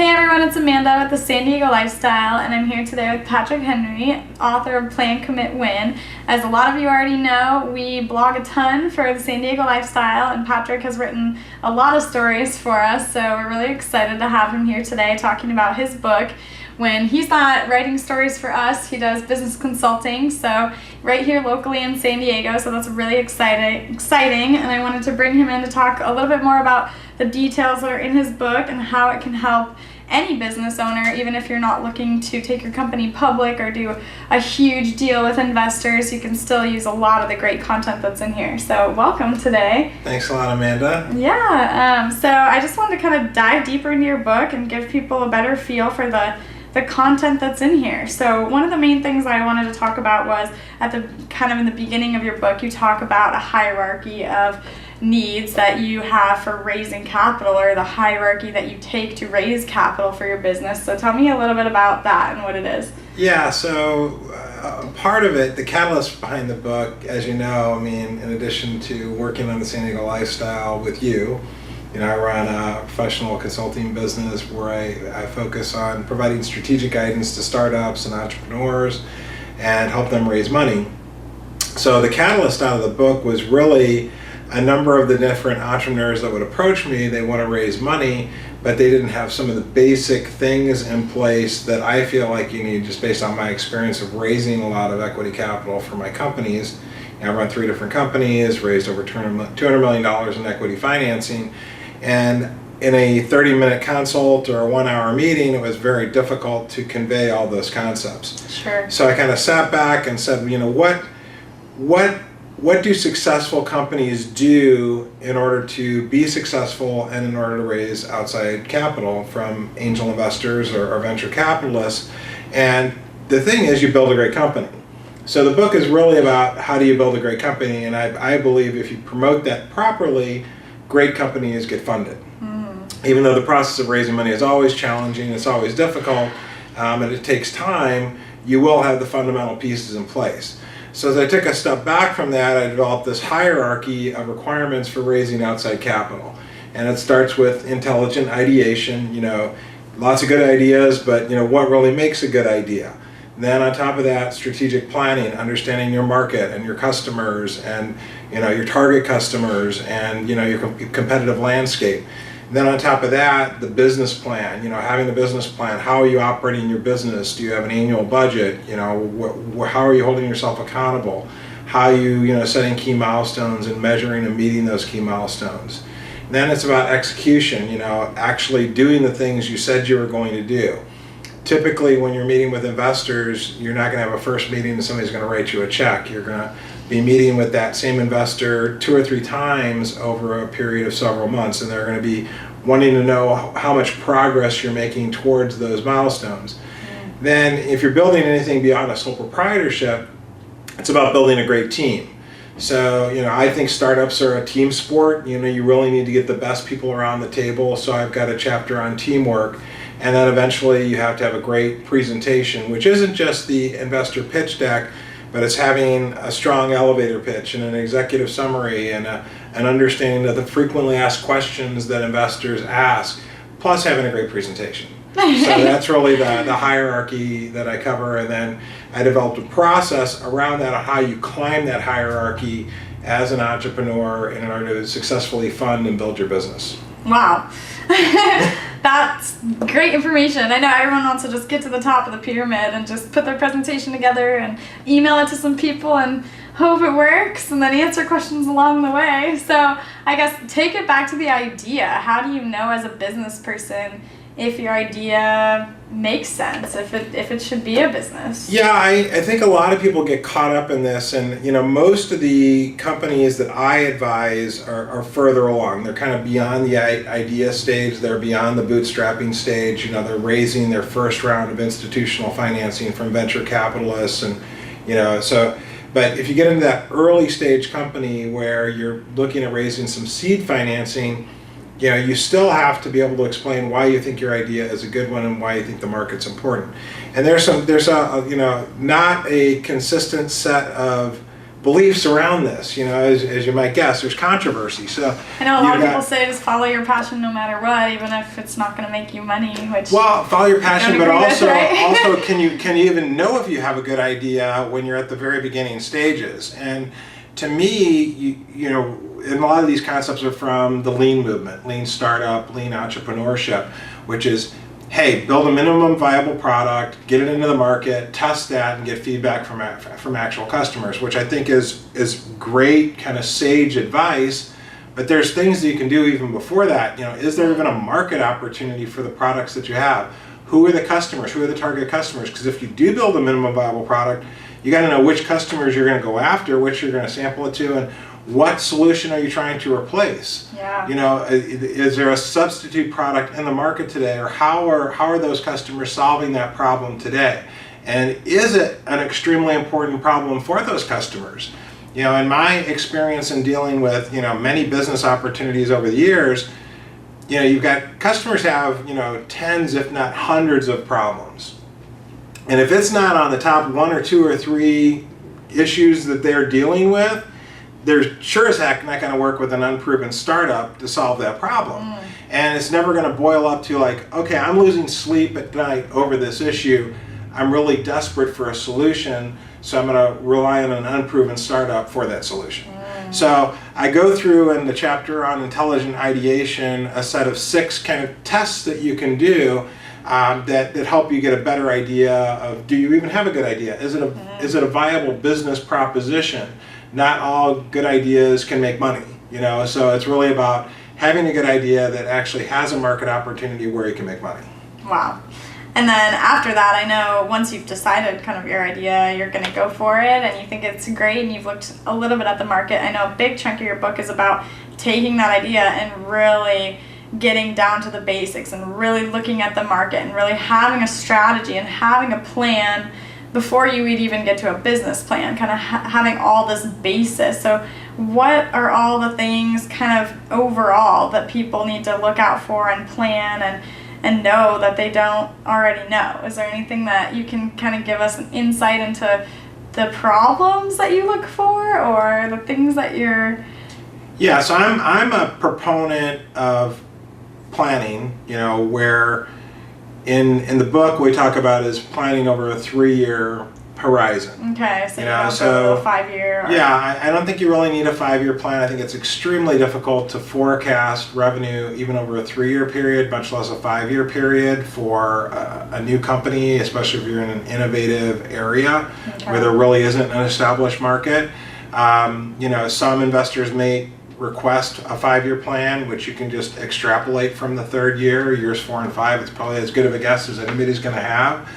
Hey everyone, it's Amanda with the San Diego Lifestyle, and I'm here today with Patrick Henry, author of Plan, Commit, Win. As a lot of you already know, we blog a ton for the San Diego Lifestyle, and Patrick has written a lot of stories for us, so we're really excited to have him here today talking about his book. When he's not writing stories for us, he does business consulting, so right here locally in San Diego, so that's really exciting, and I wanted to bring him in to talk a little bit more about the details that are in his book and how it can help any business owner, even if you're not looking to take your company public or do a huge deal with investors, you can still use a lot of the great content that's in here. So welcome today. Thanks a lot, Amanda. Yeah, so I just wanted to kind of dive deeper into your book and give people a better feel for the content that's in here. So one of the main things I wanted to talk about was in the beginning of your book, you talk about a hierarchy of needs that you have for raising capital, or the hierarchy that you take to raise capital for your business. So tell me a little bit about that and what it is. Yeah, so part of it, the catalyst behind the book, as you know, in addition to working on the San Diego Lifestyle with you, I run a professional consulting business where I focus on providing strategic guidance to startups and entrepreneurs and help them raise money. So the catalyst out of the book was really a number of the different entrepreneurs that would approach me. They want to raise money, but they didn't have some of the basic things in place that I feel like you need, just based on my experience of raising a lot of equity capital for my companies. I run 3 different companies, raised over $200 million in equity financing. And in a 30-minute consult or a 1-hour meeting, it was very difficult to convey all those concepts. Sure. So I kind of sat back and said, what do successful companies do in order to be successful and in order to raise outside capital from angel investors or venture capitalists? And the thing is, you build a great company. So the book is really about how do you build a great company, and I believe if you promote that properly, great companies get funded. Even though the process of raising money is always challenging, it's always difficult, and it takes time, you will have the fundamental pieces in place. So as I took a step back from that, I developed this hierarchy of requirements for raising outside capital. And it starts with intelligent ideation, lots of good ideas, but what really makes a good idea? Then on top of that, strategic planning, understanding your market and your customers and your target customers and your competitive landscape. Then on top of that, the business plan, having the business plan. How are you operating your business? Do you have an annual budget? How are you holding yourself accountable? How are you setting key milestones and measuring and meeting those key milestones? And then it's about execution, actually doing the things you said you were going to do. Typically, when you're meeting with investors, you're not going to have a first meeting and somebody's going to write you a check. You're going to be meeting with that same investor 2 or 3 times over a period of several months, and they're going to be wanting to know how much progress you're making towards those milestones. Then, if you're building anything beyond a sole proprietorship, it's about building a great team. So, I think startups are a team sport. You really need to get the best people around the table. So I've got a chapter on teamwork. And then eventually you have to have a great presentation, which isn't just the investor pitch deck, but it's having a strong elevator pitch and an executive summary and an understanding of the frequently asked questions that investors ask, plus having a great presentation. So that's really the hierarchy that I cover. And then I developed a process around that on how you climb that hierarchy as an entrepreneur in order to successfully fund and build your business. Wow. That's great information. I know everyone wants to just get to the top of the pyramid and just put their presentation together and email it to some people and hope it works and then answer questions along the way. So I guess take it back to the idea. How do you know as a business person if your idea makes sense, if it should be a business? Yeah, I think a lot of people get caught up in this, and most of the companies that I advise are further along. They're kind of beyond the idea stage, they're beyond the bootstrapping stage. They're raising their first round of institutional financing from venture capitalists, and but if you get into that early stage company where you're looking at raising some seed financing, you still have to be able to explain why you think your idea is a good one and why you think the market's important. And there's not a consistent set of beliefs around this. As you might guess, there's controversy. So I know a lot of people say just follow your passion no matter what, even if it's not going to make you money. Well, follow your passion, but also, right? also can you even know if you have a good idea when you're at the very beginning stages? And to me, and a lot of these concepts are from the lean movement, lean startup, lean entrepreneurship, which is, hey, build a minimum viable product, get it into the market, test that, and get feedback from actual customers, which I think is great kind of sage advice. But there's things that you can do even before that. Is there even a market opportunity for the products that you have? Who are the customers? Who are the target customers? Because if you do build a minimum viable product, you got to know which customers you're going to go after, which you're going to sample it to, and what solution are you trying to replace? Yeah. Is there a substitute product in the market today, or how are those customers solving that problem today? And is it an extremely important problem for those customers? In my experience in dealing with many business opportunities over the years, you've got customers have tens if not hundreds of problems, and if it's not on the top 1 or 2 or 3 issues that they're dealing with, they're sure as heck not going to work with an unproven startup to solve that problem. And it's never going to boil up to like, okay, I'm losing sleep at night over this issue. I'm really desperate for a solution, so I'm going to rely on an unproven startup for that solution. So I go through in the chapter on intelligent ideation a set of 6 kind of tests that you can do that help you get a better idea of, do you even have a good idea? Is it a viable business proposition? Not all good ideas can make money, so it's really about having a good idea that actually has a market opportunity where you can make money. Wow. And then after that, I know once you've decided kind of your idea, you're going to go for it and you think it's great and you've looked a little bit at the market. I know a big chunk of your book is about taking that idea and really getting down to the basics and really looking at the market and really having a strategy and having a plan before you would even get to a business plan, kind of having all this basis. So what are all the things kind of overall that people need to look out for and plan and know that they don't already know? Is there anything that you can kind of give us an insight into the problems that you look for or the things that you're... Yeah, so I'm a proponent of planning, where in the book we talk about is planning over a 3-year horizon. Okay, so you don't go 5-year. Yeah, I don't think you really need a 5-year plan. I think it's extremely difficult to forecast revenue even over a 3-year period, much less a 5-year period for a new company, especially if you're in an innovative area where there really isn't an established market. Some investors may request a 5-year plan, which you can just extrapolate from the 3rd year. Years 4 and 5, it's probably as good of a guess as anybody's going to have.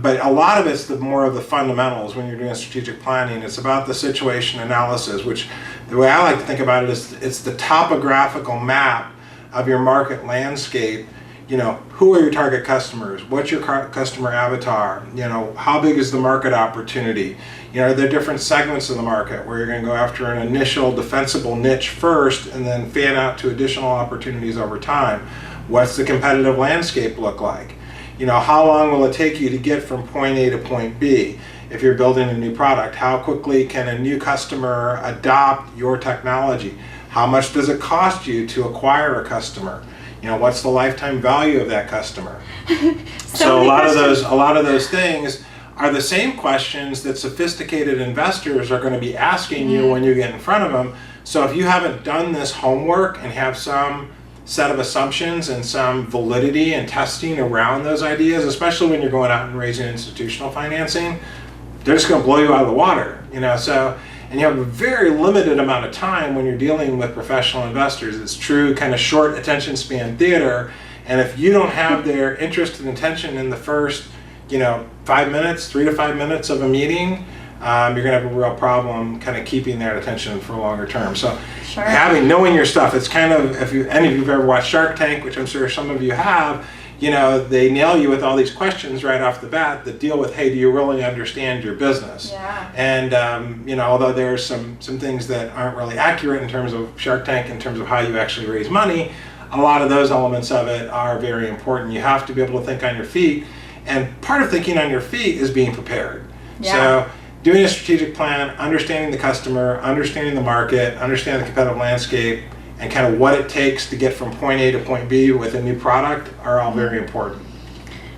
But a lot of it's more of the fundamentals when you're doing strategic planning. It's about the situation analysis, which the way I like to think about it is it's the topographical map of your market landscape. Who are your target customers? What's your customer avatar? How big is the market opportunity? Are there different segments of the market where you're going to go after an initial defensible niche first and then fan out to additional opportunities over time? What's the competitive landscape look like? How long will it take you to get from point A to point B? If you're building a new product, how quickly can a new customer adopt your technology? How much does it cost you to acquire a customer? What's the lifetime value of that customer? So a lot of those things are the same questions that sophisticated investors are going to be asking you when you get in front of them. So if you haven't done this homework and have some set of assumptions and some validity and testing around those ideas, especially when you're going out and raising institutional financing, they're just going to blow you out of the water. And you have a very limited amount of time when you're dealing with professional investors. It's true kind of short attention span theater. And if you don't have their interest and attention in the first, 5 minutes, 3 to 5 minutes of a meeting, you're going to have a real problem kind of keeping their attention for a longer term. So knowing your stuff, it's kind of, if any of you have ever watched Shark Tank, which I'm sure some of you have, they nail you with all these questions right off the bat that deal with, hey, do you really understand your business? Yeah. And, although there's some things that aren't really accurate in terms of Shark Tank, in terms of how you actually raise money, a lot of those elements of it are very important. You have to be able to think on your feet. And part of thinking on your feet is being prepared. Yeah. So doing a strategic plan, understanding the customer, understanding the market, understanding the competitive landscape, and kind of what it takes to get from point A to point B with a new product are all very important.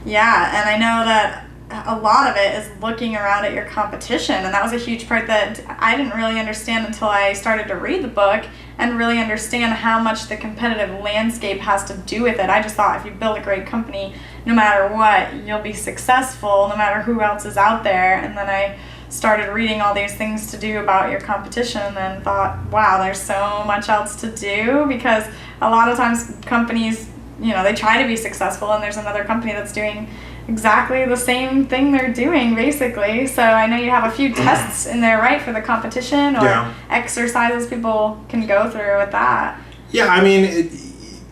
Yeah, and I know that a lot of it is looking around at your competition, and that was a huge part that I didn't really understand until I started to read the book and really understand how much the competitive landscape has to do with it. I just thought if you build a great company, no matter what, you'll be successful no matter who else is out there. And then I started reading all these things to do about your competition and then thought, wow, there's so much else to do, because a lot of times companies, they try to be successful and there's another company that's doing exactly the same thing they're doing, basically. So I know you have a few tests in there, right, for the competition, or exercises people can go through with that. Yeah, I mean,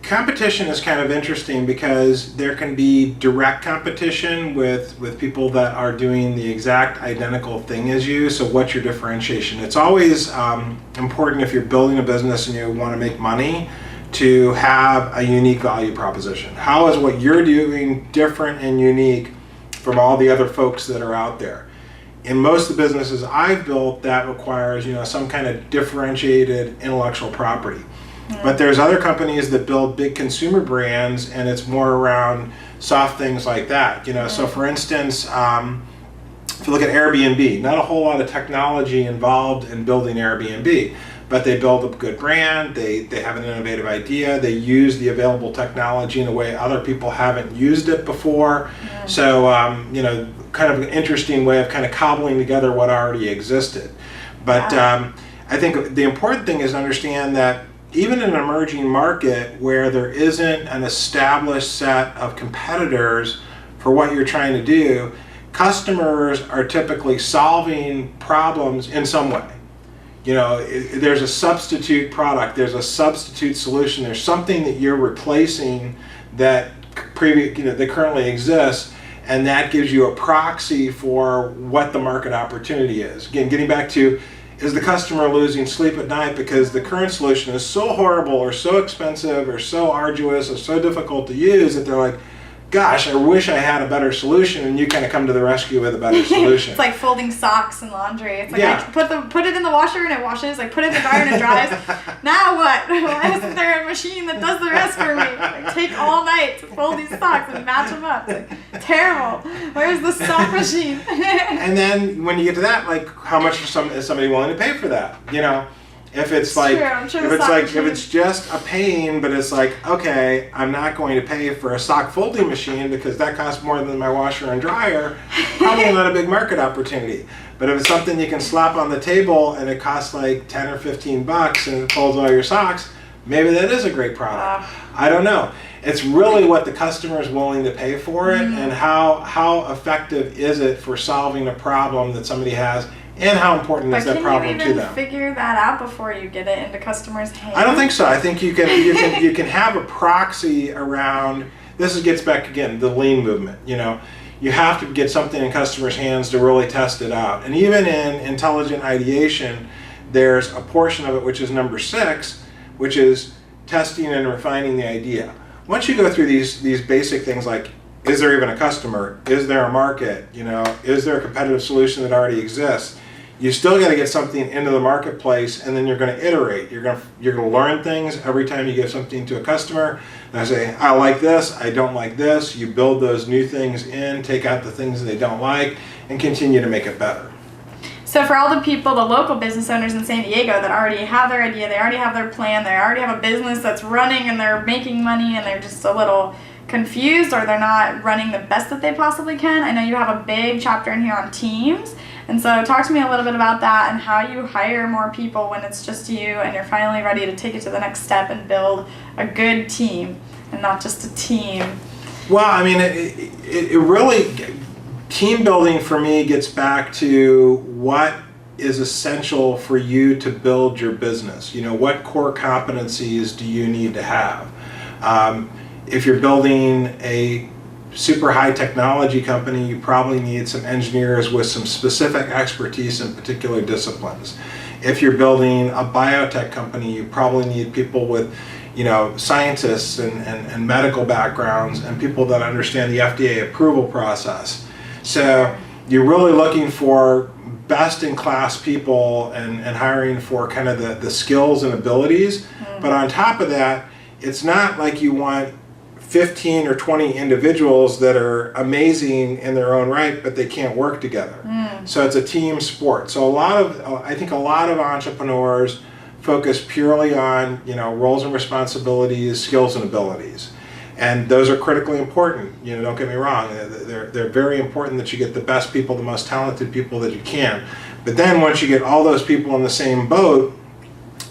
competition is kind of interesting because there can be direct competition with people that are doing the exact identical thing as you. So what's your differentiation? It's always important, if you're building a business and you want to make money, to have a unique value proposition. How is what you're doing different and unique from all the other folks that are out there? In most of the businesses I've built, that requires some kind of differentiated intellectual property. But there's other companies that build big consumer brands, and it's more around soft things like that. So for instance, if you look at Airbnb, not a whole lot of technology involved in building Airbnb, but they build a good brand, they have an innovative idea, they use the available technology in a way other people haven't used it before. So, kind of an interesting way of kind of cobbling together what already existed. But I think the important thing is to understand that even in an emerging market where there isn't an established set of competitors for what you're trying to do, customers are typically solving problems in some way. There's a substitute product, there's a substitute solution, there's something that you're replacing that that currently exists, and that gives you a proxy for what the market opportunity is. Again, getting back to, is the customer losing sleep at night because the current solution is so horrible or so expensive or so arduous or so difficult to use that they're like, gosh, I wish I had a better solution, and you kind of come to the rescue with a better solution. It's like folding socks and laundry. It's like, I put it in the washer and it washes, I put it in the dryer and it dries. Now what? Why isn't there a machine that does the rest for me? I take all night to fold these socks and match them up. It's like, terrible. Where's the sock machine? And then when you get to that, like, how much is somebody willing to pay for that? If it's like, if it's just a pain, but it's like, okay, I'm not going to pay for a sock folding machine because that costs more than my washer and dryer, probably not a big market opportunity. But if it's something you can slap on the table and it costs like 10 or 15 bucks and it folds all your socks, maybe that is a great product. I don't know. It's really what the customer is willing to pay for it, and how effective is it for solving a problem that somebody has. And how important is that problem to them? But can you even figure that out before you get it into customers' hands? I don't think so. I think you can have a proxy around. This gets back again the lean movement. You have to get something in customers' hands to really test it out. And even in intelligent ideation, there's a portion of it which is number 6, which is testing and refining the idea. Once you go through these basic things like, is there even a customer? Is there a market? Is there a competitive solution that already exists? You still got to get something into the marketplace, and then you're going to iterate. You're going to learn things every time you give something to a customer. And I say, I like this, I don't like this. You build those new things in, take out the things that they don't like, and continue to make it better. So for all the people, the local business owners in San Diego that already have their idea, they already have their plan, they already have a business that's running and they're making money and they're just a little confused, or they're not running the best that they possibly can. I know you have a big chapter in here on teams. And so talk to me a little bit about that and how you hire more people when it's just you and you're finally ready to take it to the next step and build a good team and not just a team. Well, I mean, it really, team building for me gets back to what is essential for you to build your business. What core competencies do you need to have? If you're building a super high technology company, you probably need some engineers with some specific expertise in particular disciplines. If you're building a biotech company, you probably need people with scientists and medical backgrounds and people that understand the FDA approval process. So you're really looking for best in class people and hiring for kind of the skills and abilities. But on top of that, it's not like you want 15 or 20 individuals that are amazing in their own right, but they can't work together. So it's a team sport. So I think a lot of entrepreneurs focus purely on, roles and responsibilities, skills and abilities. And those are critically important. Don't get me wrong. They're very important that you get the best people, the most talented people that you can. But then once you get all those people in the same boat,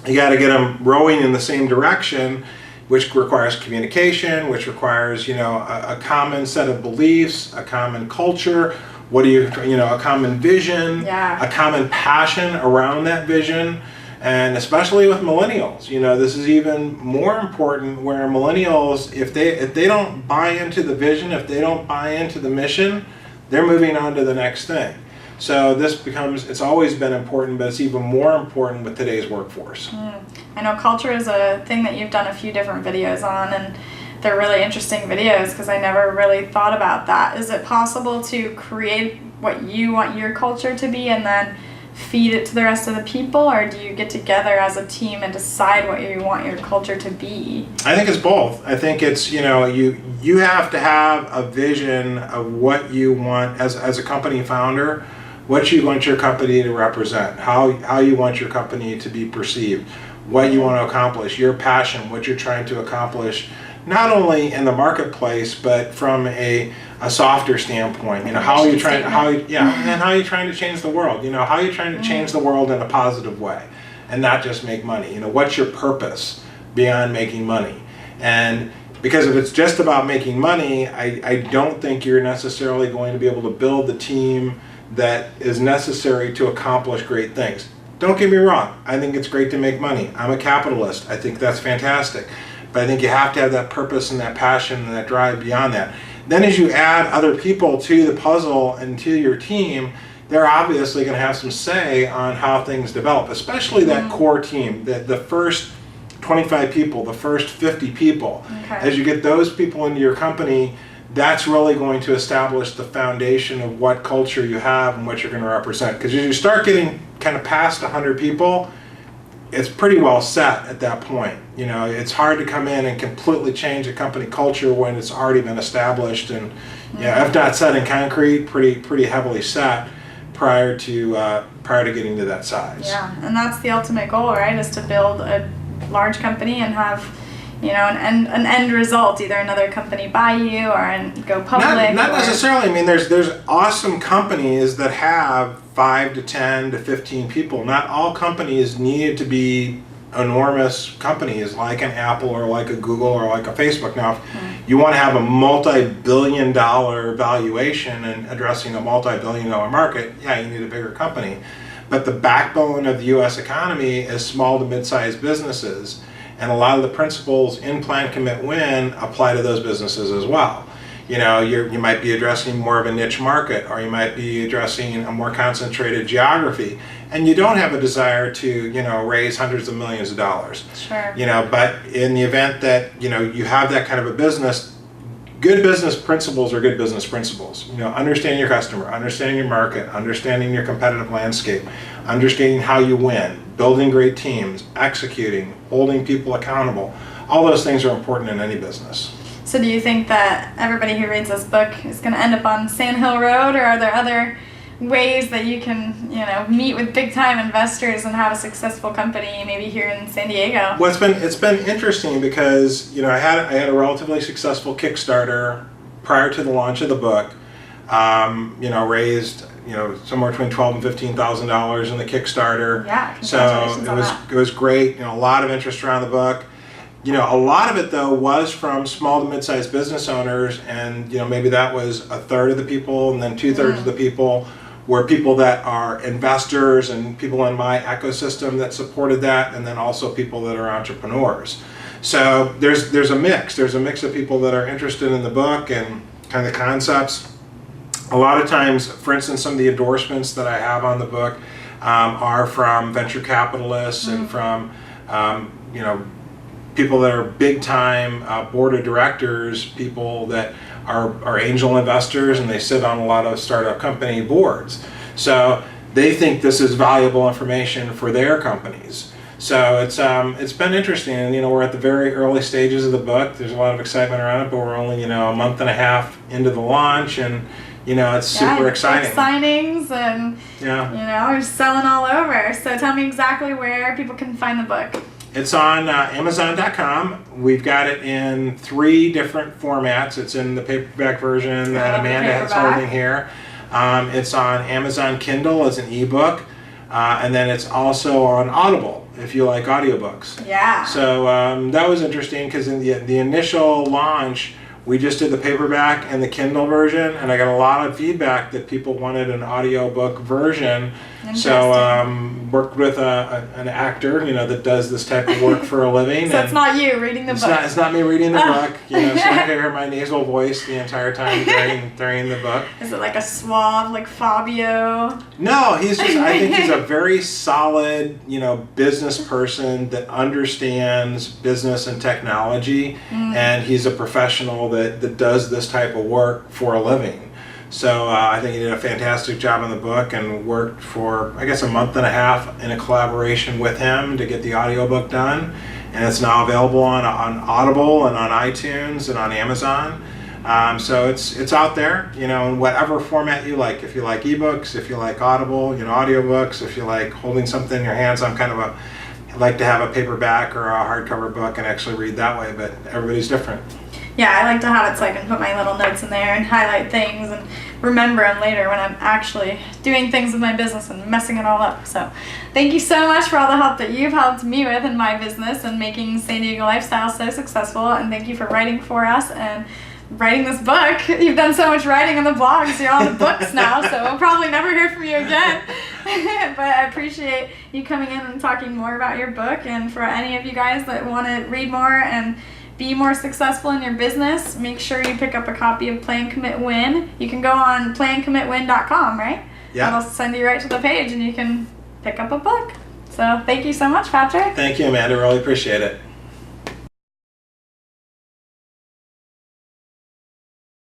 you got to get them rowing in the same direction, which requires communication, which requires, a common set of beliefs, a common culture, a common vision, a common passion around that vision. And especially with millennials, this is even more important, where millennials, if they don't buy into the vision, if they don't buy into the mission, they're moving on to the next thing. So it's always been important, but it's even more important with today's workforce. I know culture is a thing that you've done a few different videos on, and they're really interesting videos because I never really thought about that. Is it possible to create what you want your culture to be and then feed it to the rest of the people, or do you get together as a team and decide what you want your culture to be? I think it's both. I think it's, you have to have a vision of what you want as a company founder, what you want your company to represent, how you want your company to be perceived, what you want to accomplish, your passion, what you're trying to accomplish, not only in the marketplace, but from a softer standpoint. How are you trying to change the world? How are you trying to change the world in a positive way and not just make money? What's your purpose beyond making money? And because if it's just about making money, I don't think you're necessarily going to be able to build the team that is necessary to accomplish great things. Don't get me wrong. I think it's great to make money. I'm a capitalist. I think that's fantastic. But I think you have to have that purpose and that passion and that drive beyond that. Then as you add other people to the puzzle and to your team, they're obviously going to have some say on how things develop, especially that core team, the first 25 people, the first 50 people. As you get those people into your company, that's really going to establish the foundation of what culture you have and what you're going to represent. Because as you start getting kind of past 100 people, it's pretty well set at that point. It's hard to come in and completely change a company culture when it's already been established and, if not set in concrete, pretty heavily set prior to getting to that size. Yeah, and that's the ultimate goal, right? Is to build a large company and have, an end result, either another company buy you or go public. Not necessarily. I mean, there's awesome companies that have 5 to 10 to 15 people. Not all companies need to be enormous companies like an Apple or like a Google or like a Facebook. Now, if you want to have a multi-billion-dollar valuation and addressing a multi-billion-dollar market, you need a bigger company. But the backbone of the U.S. economy is small to mid-sized businesses, and a lot of the principles in Plan, Commit, Win apply to those businesses as well. You might be addressing more of a niche market, or you might be addressing a more concentrated geography, and you don't have a desire to, raise hundreds of millions of dollars. Sure. But in the event that, you have that kind of a business, good business principles are good business principles. Understanding your customer, understanding your market, understanding your competitive landscape, understanding how you win, building great teams, executing, holding people accountable. All those things are important in any business. So do you think that everybody who reads this book is going to end up on Sand Hill Road, or are there other ways that you can, meet with big time investors and have a successful company maybe here in San Diego? Well, it's been interesting because, I had a relatively successful Kickstarter prior to the launch of the book. Raised somewhere between $12,000 and $15,000 in the Kickstarter. Yeah, congratulations so on that. It was great. A lot of interest around the book. A lot of it though was from small to mid-sized business owners, and maybe that was a third of the people, and then 2/3 of the people were people that are investors and people in my ecosystem that supported that, and then also people that are entrepreneurs. So there's a mix. There's a mix of people that are interested in the book and kind of the concepts. A lot of times, for instance, some of the endorsements that I have on the book are from venture capitalists and from people that are big time board of directors, people that are angel investors, and they sit on a lot of startup company boards. So they think this is valuable information for their companies. So it's been interesting, and we're at the very early stages of the book. There's a lot of excitement around it, but we're only a month and a half into the launch, and it's super exciting. Signings and we're selling all over. So tell me exactly where people can find the book. It's on Amazon.com. We've got it in 3 different formats. It's in the paperback version that Amanda has holding here. It's on Amazon Kindle as an ebook, and then it's also on Audible if you like audiobooks. Yeah. So that was interesting because in the initial launch, we just did the paperback and the Kindle version, and I got a lot of feedback that people wanted an audiobook version. So worked with an actor, that does this type of work for a living. So it's not you reading the book. It's not me reading the book. So I hear my nasal voice the entire time during the book. Is it like a suave, like Fabio? No, I think he's a very solid, business person that understands business and technology, and he's a professional that does this type of work for a living. So I think he did a fantastic job on the book, and worked for, I guess, a month and a half in a collaboration with him to get the audiobook done. And it's now available on Audible and on iTunes and on Amazon. So it's out there, in whatever format you like. If you like ebooks, if you like Audible, audiobooks, if you like holding something in your hands. I like to have a paperback or a hardcover book and actually read that way, but everybody's different. Yeah, I like to have it so I can put my little notes in there and highlight things and remember them later when I'm actually doing things with my business and messing it all up. So thank you so much for all the help that you've helped me with in my business and making San Diego Lifestyle so successful. And thank you for writing for us and writing this book. You've done so much writing on the blogs. You're on the books now, so we'll probably never hear from you again. But I appreciate you coming in and talking more about your book. And for any of you guys that want to read more and be more successful in your business, make sure you pick up a copy of Plan, Commit, Win. You can go on plancommitwin.com, right? Yeah. It'll send you right to the page and you can pick up a book. So thank you so much, Patrick. Thank you, Amanda. Really appreciate it.